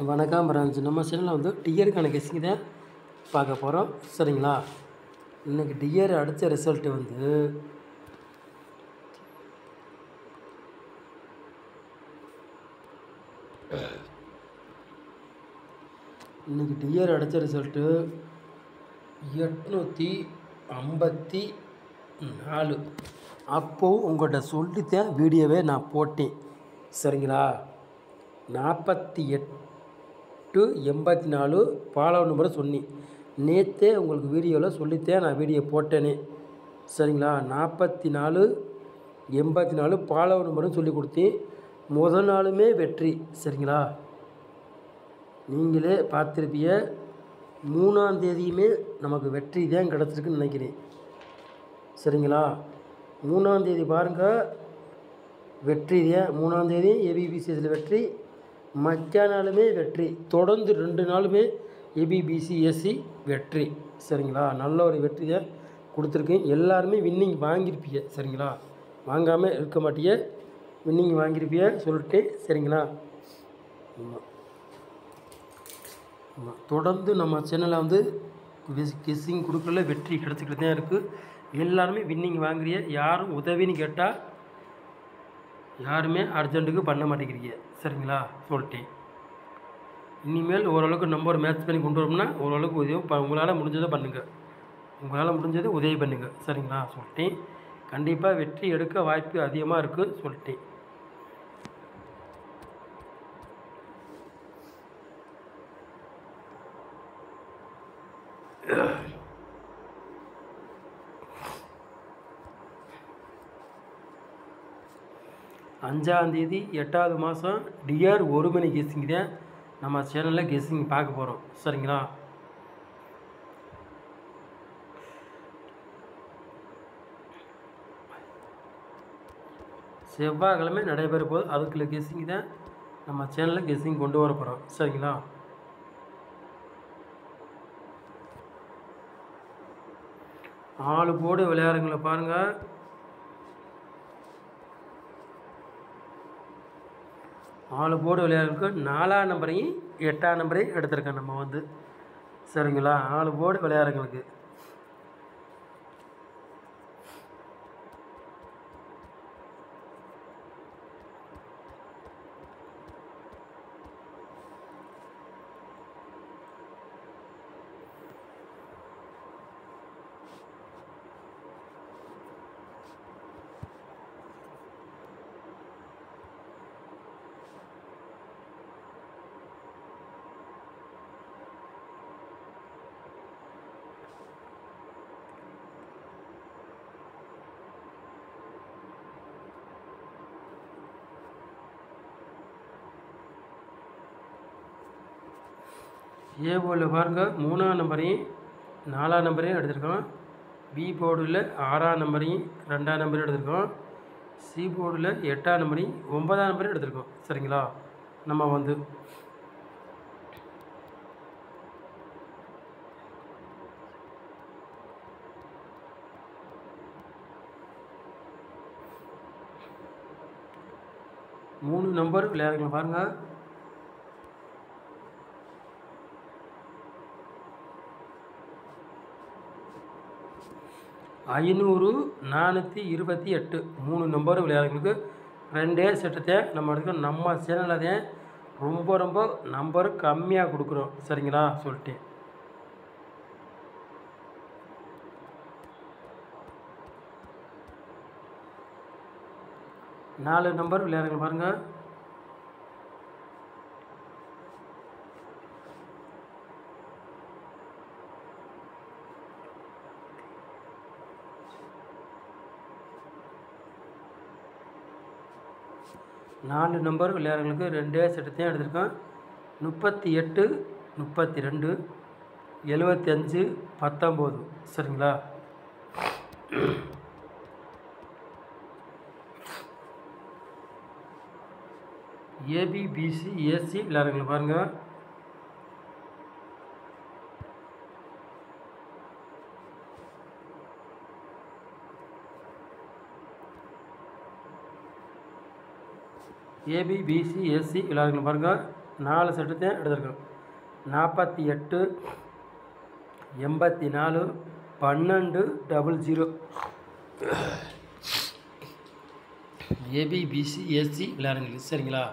வணக்கம் பிரான்ஸ். நம்ம சேனலில் வந்து டிஆருக்கான கெஸ்ஸிங் தான் பார்க்க போகிறோம். சரிங்களா? இன்றைக்கி டிஆர் அடித்த ரிசல்ட்டு வந்து இன்றைக்கி டிஆர் அடித்த ரிசல்ட்டு 854. அப்போது உங்கள்கிட்ட சொல்லித்தான் வீடியோவே நான் போட்டேன். சரிங்களா? 4884 ஃபாலோ நம்பரை சொன்னேன். நேற்றே உங்களுக்கு வீடியோவில் சொல்லித்தான் நான் வீடியோ போட்டேனே. சரிங்களா? 4484 ஃபாலோ நம்பரும் சொல்லி கொடுத்தேன். முதல் நாளுமே வெற்றி. சரிங்களா? நீங்களே பார்த்துருப்பிய 3ஆம் தேதியுமே நமக்கு வெற்றி தான் கிடச்சிருக்குன்னு நினைக்கிறேன். சரிங்களா? 3ஆம் தேதி பாருங்கள், வெற்றி தான். 3ஆம் தேதி ஏபிபிசிஎஸ்சில் வெற்றி, மற்ற நாளுமே வெற்றி. தொடர்ந்து 2 நாளுமே ஏபிபிசிஎஸ்சி வெற்றி. சரிங்களா? நல்ல ஒரு வெற்றி தான் கொடுத்துருக்கேன். எல்லாருமே வின்னிங் வாங்கியிருப்பீங்க. சரிங்களா? வாங்காமல் இருக்க மாட்டீங்க, வின்னிங் வாங்கியிருப்பீங்க சொல்லிட்டு. சரிங்களா? தொடர்ந்து நம்ம சேனலில் வந்து கெஸ்ஸிங் கொடுக்கல வெற்றி கிடச்சிக்கிட்டு தான் இருக்குது. எல்லாருமே வின்னிங் வாங்குறீங்க. யாரும் உதவின்னு கேட்டால் யாருமே அர்ஜென்ட்டுக்கு பண்ண மாட்டேங்கிறீங்க. சரிங்களா? சொல்லிட்டேன். இனிமேல் ஓரளவுக்கு நம்பர் மேட்ச் பண்ணி கொண்டு வரோம்னா ஓரளவுக்கு உதவி உங்களால் முடிஞ்சதை பண்ணுங்கள். உங்களால் முடிஞ்சதை உதவி பண்ணுங்கள். சரிங்களா? சொல்லிட்டேன். கண்டிப்பாக வெற்றி எடுக்க வாய்ப்பு அதிகமாக இருக்குது சொல்லிட்டேன். அஞ்சாம் தேதி 8வது மாதம் டிஆர் 1 மணி கெஸ்ஸிங் தான் நம்ம சேனலில் கெஸ்ஸிங் பார்க்க போகிறோம். சரிங்களா? செவ்வாய்க்கிழமை நடைபெற போது அதுக்குள்ள கெஸ்ஸிங் தான் நம்ம சேனலில் கெஸ்ஸிங் கொண்டு வர போகிறோம். சரிங்களா? ஆளு போடு விளையாடுங்களை பாருங்கள். ஆளு போடு விளையாடுறதுக்கு 4ஆம் நம்பரையும் 8ஆம் நம்பரையும் எடுத்திருக்கேன் நம்ம வந்து. சரிங்களா? ஆளு போடு விளையாடுறங்களுக்கு ஏ போர்டில் பாருங்கள் 3ஆம் நம்பரையும் 4ஆம் நம்பரையும் எடுத்திருக்கோம். பி போர்டில் 6ஆம் நம்பரையும் 2ஆம் நம்பரையும் எடுத்திருக்கோம். சி போர்டில் 8ஆம் நம்பரையும் 9ஆம் நம்பரையும் எடுத்திருக்கோம். சரிங்களா? நம்ம வந்து மூணு நம்பர் விளையாடுங்க பாருங்கள். ஐநூறு 428 3 நம்பர் விளையாடுறவங்களுக்கு 2 செட்டத்தை நம்ம எடுக்கிறோம். நம்ம சேனலில் தான் ரொம்ப நம்பர் கம்மியாக கொடுக்குறோம். சரிங்களா? சொல்லிட்டு 4 நம்பர் விளையாடுங்க பாருங்கள். நாலு நம்பர் விளையாடுறவங்களுக்கு 2 செட்டத்தையும் எடுத்திருக்கோம். 38 32 75 19. சரிங்களா? ஏபிபிசி ஏசி விளையாடுறவங்களை பாருங்கள். ஏபிபிசி எஸ்சி விளையாடுங்க பாருங்கள். 4 செட்டு தான் எடுத்திருக்கோம். 48 84 12 00 ஏபிபிசி எஸ்சி விளையாடுங்க. சரிங்களா?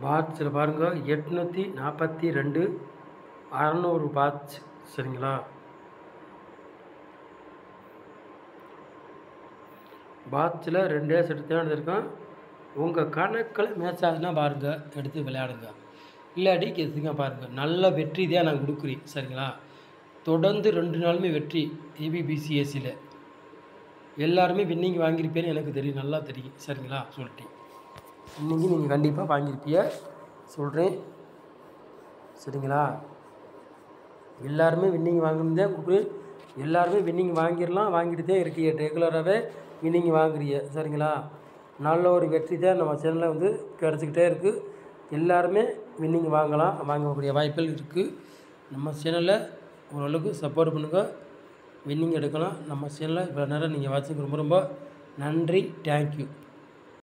பாட்சில் பாருங்கள் 842 600 பாட்ச். சரிங்களா? பாட்சில் 2 செட்டு தான் எடுத்திருக்கோம். உங்கள் கணக்கில் மேட்ச் ஆகுதுன்னா பாருங்கள், எடுத்து விளையாடுங்க. இல்லாட்டி கெத்துங்க பாருங்கள். நல்ல வெற்றி தான் நான் கொடுக்குறேன். சரிங்களா? தொடர்ந்து 2 நாளுமே வெற்றி. ஏபிபிசிஎஸ்சியில் எல்லாருமே வின்னிங் வாங்கியிருப்பேன்னு எனக்கு தெரியும், நல்லா தெரியும். சரிங்களா? சொல்லிட்டேன். இன்றைக்கி நீங்கள் கண்டிப்பாக வாங்கியிருப்பீங்க சொல்கிறேன். சரிங்களா? எல்லாருமே வின்னிங் வாங்கணும் தான் கூப்பிடு. எல்லாருமே வின்னிங் வாங்கிடலாம், வாங்கிட்டு தான் இருக்கீங்க. ரெகுலராகவே வின்னிங் வாங்குறீங்க. சரிங்களா? நல்ல ஒரு வெற்றி தான் நம்ம சேனலில் வந்து கிடச்சிக்கிட்டே இருக்குது. எல்லாருமே வின்னிங் வாங்கலாம், வாங்கக்கூடிய வாய்ப்புகள் இருக்குது. நம்ம சேனலில் ஓரளவுக்கு சப்போர்ட் பண்ணுங்கள், வின்னிங் எடுக்கலாம். நம்ம சேனலில் இவ்வளோ நேரம் நீங்கள் வாட்சிங்க ரொம்ப ரொம்ப நன்றி. தேங்க்யூ.